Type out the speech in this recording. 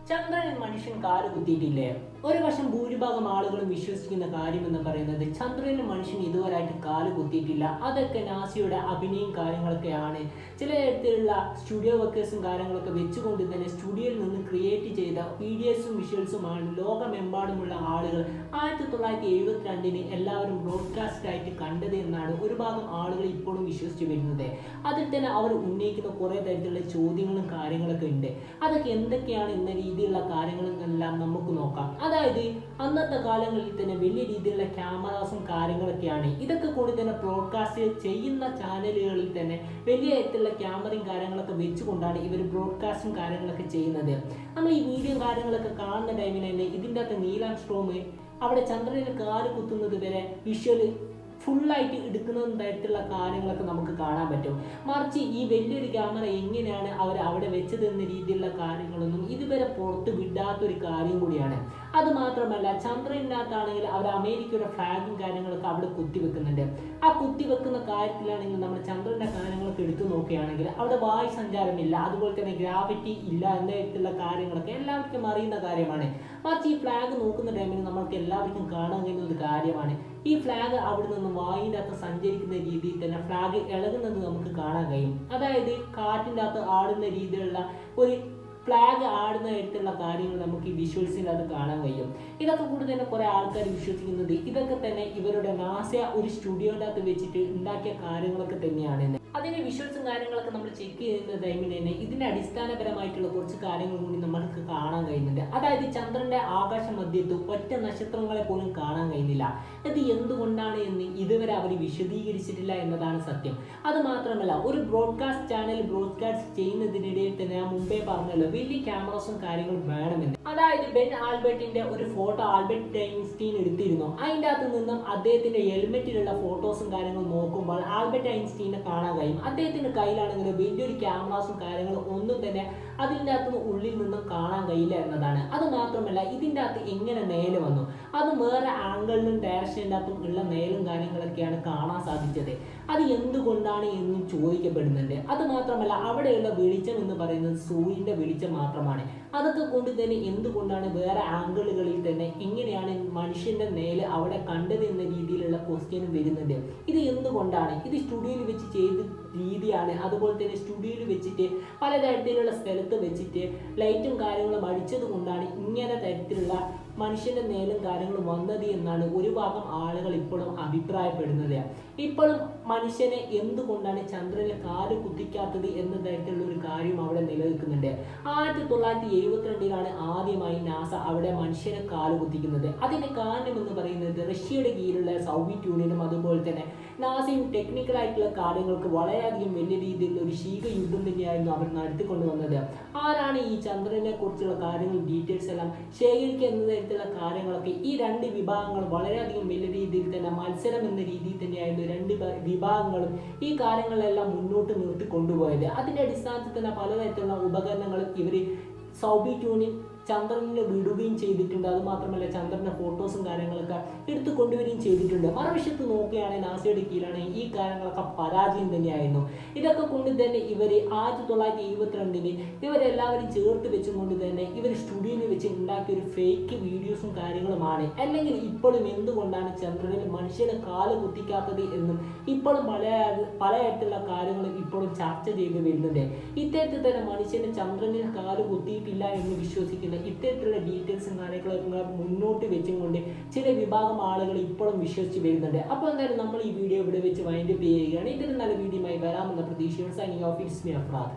ചന്ദ്രനിൽ മനുഷ്യൻ കാല് കുത്തിയിട്ടില്ലേ? ഒരു വശം ഭൂരിഭാഗം ആളുകളും വിശ്വസിക്കുന്ന കാര്യമെന്ന് പറയുന്നത് ചന്ദ്രനിൽ മനുഷ്യൻ ഇതുവരെയായിട്ട് കാല് കുത്തിയിട്ടില്ല. അതൊക്കെ നാസയുടെ അഭിനയം കാര്യങ്ങളൊക്കെയാണ്. ചില തരത്തിലുള്ള സ്റ്റുഡിയോ വർക്കേഴ്സും കാര്യങ്ങളൊക്കെ വെച്ചുകൊണ്ട് തന്നെ സ്റ്റുഡിയോയിൽ നിന്ന് ക്രിയേറ്റ് ചെയ്ത വീഡിയോസും വിഷ്വൽസുമാണ് ലോകമെമ്പാടുമുള്ള ആളുകൾ 1972 എല്ലാവരും ബ്രോഡ്കാസ്റ്റ് ആയിട്ട് കണ്ടത് എന്നാണ് ഒരു ഭാഗം ആളുകൾ ഇപ്പോഴും വിശ്വസിച്ച് വരുന്നത്. അതിൽ തന്നെ അവർ ഉന്നയിക്കുന്ന കുറേ തരത്തിലുള്ള ചോദ്യങ്ങളും കാര്യങ്ങളൊക്കെ ഉണ്ട്. അതൊക്കെ എന്തൊക്കെയാണ് എന്ന രീതിയിലുള്ള കാര്യങ്ങളെല്ലാം നമുക്ക് നോക്കാം. അതായത് അന്നത്തെ കാലങ്ങളിൽ തന്നെ വലിയ രീതിയിലുള്ള ക്യാമറാസും കാര്യങ്ങളൊക്കെയാണ്. ഇതൊക്കെ കൂടി തന്നെ ബ്രോഡ്കാസ്റ്റ് ചെയ്യുന്ന ചാനലുകളിൽ തന്നെ വലിയ തരത്തിലുള്ള ക്യാമറയും കാര്യങ്ങളൊക്കെ വെച്ചുകൊണ്ടാണ് ഇവർ ബ്രോഡ്കാസ്റ്റും കാര്യങ്ങളൊക്കെ ചെയ്യുന്നത്. നമ്മൾ ഈ വീഡിയോ കാര്യങ്ങളൊക്കെ കാണുന്ന ടൈമിൽ തന്നെ ഇതിൻ്റെ അകത്ത് നീൽ ആംസ്ട്രോങ് അവിടെ ചന്ദ്രനിൽ കാല് കുത്തുന്നത് വരെ വിഷ്വല് ഫുള്ളായിട്ട് എടുക്കുന്ന തരത്തിലുള്ള കാര്യങ്ങളൊക്കെ നമുക്ക് കാണാൻ പറ്റും. മറിച്ച് ഈ വലിയൊരു ക്യാമറ എങ്ങനെയാണ് അവർ അവിടെ വെച്ചത് എന്ന രീതിയിലുള്ള കാര്യങ്ങളൊന്നും ഇതുവരെ പുറത്ത് വിടാത്തൊരു കാര്യം കൂടിയാണ്. അത് മാത്രമല്ല, ചന്ദ്രനകത്താണെങ്കിൽ അവർ അമേരിക്കയുടെ ഫ്ലാഗും കാര്യങ്ങളൊക്കെ അവിടെ കുത്തിവെക്കുന്നുണ്ട്. ആ കുത്തിവെക്കുന്ന കാര്യത്തിലാണെങ്കിൽ നമ്മൾ ചന്ദ്രന്റെ കാര്യങ്ങളൊക്കെ എടുത്തു നോക്കുകയാണെങ്കിൽ അവിടെ വായു സഞ്ചാരമില്ല, അതുപോലെ തന്നെ ഗ്രാവിറ്റി ഇല്ല എന്ന തരത്തിലുള്ള കാര്യങ്ങളൊക്കെ എല്ലാവർക്കും അറിയുന്ന കാര്യമാണ്. മറിച്ച് ഈ ഫ്ലാഗ് നോക്കുന്ന ടൈമിൽ നമ്മൾക്ക് എല്ലാവർക്കും കാണാൻ കഴിയുന്ന ഒരു കാര്യമാണ്, ഈ ഫ്ലാഗ് അവിടെ നിന്ന് വായുവിൻ്റെ അകത്ത് സഞ്ചരിക്കുന്ന രീതിയിൽ തന്നെ ഫ്ലാഗ് ഇളകുന്നത് നമുക്ക് കാണാൻ കഴിയും. അതായത് കാറ്റിൻ്റെ അകത്ത് ആടുന്ന രീതിയിലുള്ള ഒരു ഫ്ലാഗ് ആടുന്ന തരത്തിലുള്ള കാര്യങ്ങൾ നമുക്ക് ഈ വിഷ്വൽസിൽ അത് കാണാൻ കഴിയും. ഇതൊക്കെ കൂടി തന്നെ കുറേ ആൾക്കാർ വിശ്വസിക്കുന്നത് ഇതൊക്കെ തന്നെ ഇവരുടെ നാസ ഒരു സ്റ്റുഡിയോൻ്റെ അകത്ത് വെച്ചിട്ട് ഉണ്ടാക്കിയ കാര്യങ്ങളൊക്കെ തന്നെയാണ്. അതിൻ്റെ വിഷ്വൽസും കാര്യങ്ങളൊക്കെ നമ്മൾ ചെക്ക് ചെയ്യുന്ന ടൈമിൽ തന്നെ ഇതിൻ്റെ അടിസ്ഥാനപരമായിട്ടുള്ള കുറച്ച് കാര്യങ്ങൾ കൂടി നമ്മൾക്ക് കാണാൻ കഴിയുന്നുണ്ട്. അതായത് ചന്ദ്രൻ്റെ ആകാശ മധ്യത്ത് ഒറ്റ നക്ഷത്രങ്ങളെ പോലും കാണാൻ കഴിയുന്നില്ല. ഇത് എന്തുകൊണ്ടാണ് എന്ന് ഇതുവരെ അവർ വിശദീകരിച്ചിട്ടില്ല എന്നതാണ് സത്യം. അത് മാത്രമല്ല, ഒരു ബ്രോഡ്കാസ്റ്റ് ചാനൽ ബ്രോഡ്കാസ്റ്റ് ചെയ്യുന്നതിനിടയിൽ തന്നെ ഞാൻ മുമ്പേ പറഞ്ഞല്ലോ വലിയ ക്യാമറസും കാര്യങ്ങളും വേണമെന്ന്. അതായത് ബെൻ ആൽബർട്ടിന്റെ ഒരു ഫോട്ടോ ആൽബർട്ട് ഐൻസ്റ്റീൻ എടുത്തിരുന്നു. അതിൻ്റെ അകത്ത് നിന്നും അദ്ദേഹത്തിന്റെ ഹെൽമെറ്റിലുള്ള ഫോട്ടോസും കാര്യങ്ങളും നോക്കുമ്പോൾ ആൽബർട്ട് ഐൻസ്റ്റീനെ കാണാൻ കഴിയും. അദ്ദേഹത്തിന്റെ കയ്യിലാണെങ്കിൽ വലിയൊരു ക്യാമറാസും കാര്യങ്ങളും ഒന്നും തന്നെ അതിൻ്റെ അകത്ത് ഉള്ളിൽ നിന്നും കാണാൻ കഴിയില്ല എന്നതാണ്. അത് മാത്രമല്ല, ഇതിൻ്റെ അകത്ത് എങ്ങനെ നേല് വന്നു, അത് വേറെ ആംഗിളിലും ഡയറക്ഷൻ്റെ അകത്തും ഉള്ള നേലും കാര്യങ്ങളൊക്കെയാണ് കാണാൻ സാധിച്ചത്. അത് എന്തുകൊണ്ടാണ് എന്നും ചോദിക്കപ്പെടുന്നുണ്ട്. അത് മാത്രമല്ല, അവിടെയുള്ള വെളിച്ചം എന്ന് പറയുന്നത് സൂര്യൻ്റെ വെളിച്ചം മാത്രമാണ്. അതൊക്കെ കൊണ്ട് തന്നെ എന്തുകൊണ്ടാണ് വേറെ ആംഗിളുകളിൽ തന്നെ എങ്ങനെയാണ് മനുഷ്യന്റെ നേല് അവിടെ കണ്ടത് എന്ന രീതിയിലുള്ള ക്വസ്റ്റ്യനും വരുന്നുണ്ട്. ഇത് എന്തുകൊണ്ടാണ്? ഇത് സ്റ്റുഡിയോയിൽ വെച്ച് ചെയ്ത രീതിയാണ്. അതുപോലെ തന്നെ സ്റ്റുഡിയോയിൽ വെച്ചിട്ട് പലതരത്തിലുള്ള സ്ഥലത്ത് വെച്ചിട്ട് ലൈറ്റും കാര്യങ്ങളും അടിച്ചത് കൊണ്ടാണ് ഇങ്ങനെ തരത്തിലുള്ള മനുഷ്യന്റെ നേലും കാര്യങ്ങളും വന്നത് എന്നാണ് ഒരു ഭാഗം ആളുകൾ ഇപ്പോഴും അഭിപ്രായപ്പെടുന്നത്. ഇപ്പോഴും മനുഷ്യനെ എന്തുകൊണ്ടാണ് ചന്ദ്രനിൽ കാല് കുത്തിക്കാത്തത് എന്ന തരത്തിലുള്ള ഒരു കാര്യം അവിടെ നിലനിൽക്കുന്നുണ്ട്. 1972 ആദ്യമായി നാസ അവിടെ മനുഷ്യനെ കാല് കുത്തിക്കുന്നത്. അതിന്റെ കാരണം എന്ന് പറയുന്നത് റഷ്യയുടെ കീഴിലുള്ള സോവിയറ്റ് യൂണിയനും അതുപോലെ തന്നെ നാസയും ടെക്നിക്കലായിട്ടുള്ള കാര്യങ്ങൾക്ക് വളരെയധികം വലിയ രീതിയിലുള്ള ഒരു ശീതയുദ്ധം തന്നെയായിരുന്നു അവർ നടത്തിക്കൊണ്ടു വന്നത്. ആരാണ് ഈ ചന്ദ്രനെ കുറിച്ചുള്ള കാര്യങ്ങൾ ഡീറ്റെയിൽസ് എല്ലാം ശേഖരിക്കുക എന്ന തരത്തിലുള്ള കാര്യങ്ങളൊക്കെ ഈ രണ്ട് വിഭാഗങ്ങൾ വളരെയധികം വലിയ രീതിയിൽ തന്നെ മത്സരം എന്ന രീതിയിൽ തന്നെയായിരുന്നു രണ്ട് വിഭാഗങ്ങളും ഈ കാര്യങ്ങളെല്ലാം മുന്നോട്ട് നിർത്തി കൊണ്ടുപോയത്. അതിന്റെ അടിസ്ഥാനത്തിൽ തന്നെ പലതരത്തിലുള്ള ഉപകരണങ്ങളും ഇവർ സോവിയറ്റ് യൂണിയൻ ചന്ദ്രനിൽ വിടുകയും ചെയ്തിട്ടുണ്ട്. അത് മാത്രമല്ല, ചന്ദ്രന്റെ ഫോട്ടോസും കാര്യങ്ങളൊക്കെ എടുത്തു കൊണ്ടുവരികയും ചെയ്തിട്ടുണ്ട്. മറുവശത്ത് നോക്കുകയാണെങ്കിൽ നാസയുടെ കീഴിലാണ് ഈ കാര്യങ്ങളൊക്കെ പരാജയം തന്നെയായിരുന്നു. ഇതൊക്കെ കൊണ്ട് തന്നെ ഇവർ 1972 ഇവരെല്ലാവരും ചേർത്ത് വെച്ചുകൊണ്ട് തന്നെ ഇവർ സ്റ്റുഡിയോയിൽ വെച്ച് ഉണ്ടാക്കിയ ഒരു ഫേക്ക് വീഡിയോസും കാര്യങ്ങളുമാണ്. അല്ലെങ്കിൽ ഇപ്പോഴും എന്തുകൊണ്ടാണ് ചന്ദ്രനിൽ മനുഷ്യനെ കാല് കുത്തിക്കാത്തത് എന്നും ഇപ്പോഴും പലതരത്തിലുള്ള കാര്യങ്ങളും ഇപ്പോഴും ചർച്ച ചെയ്ത് വരുന്നുണ്ട്. ഇത്തരത്തിൽ തന്നെ മനുഷ്യനെ ചന്ദ്രനിൽ കാല് കുത്തിയിട്ടില്ല എന്ന് വിശ്വസിക്കുന്ന ഇത്തരത്തിലുള്ള ഡീറ്റെയിൽസും കാര്യങ്ങളൊക്കെ മുന്നോട്ട് വെച്ചുകൊണ്ട് ചില വിഭാഗം ആളുകൾ ഇപ്പോഴും വിശ്വസിച്ച് വരുന്നുണ്ട്. അപ്പോൾ എന്തായാലും നമ്മൾ ഈ വീഡിയോ ഇവിടെ വെച്ച് വൈൻഡപ്പ് ചെയ്യുകയാണ്. ഇതൊരു നല്ല വീഡിയോയുമായി വരാമെന്ന പ്രതീക്ഷയോടെ signing off. It's me Afrad.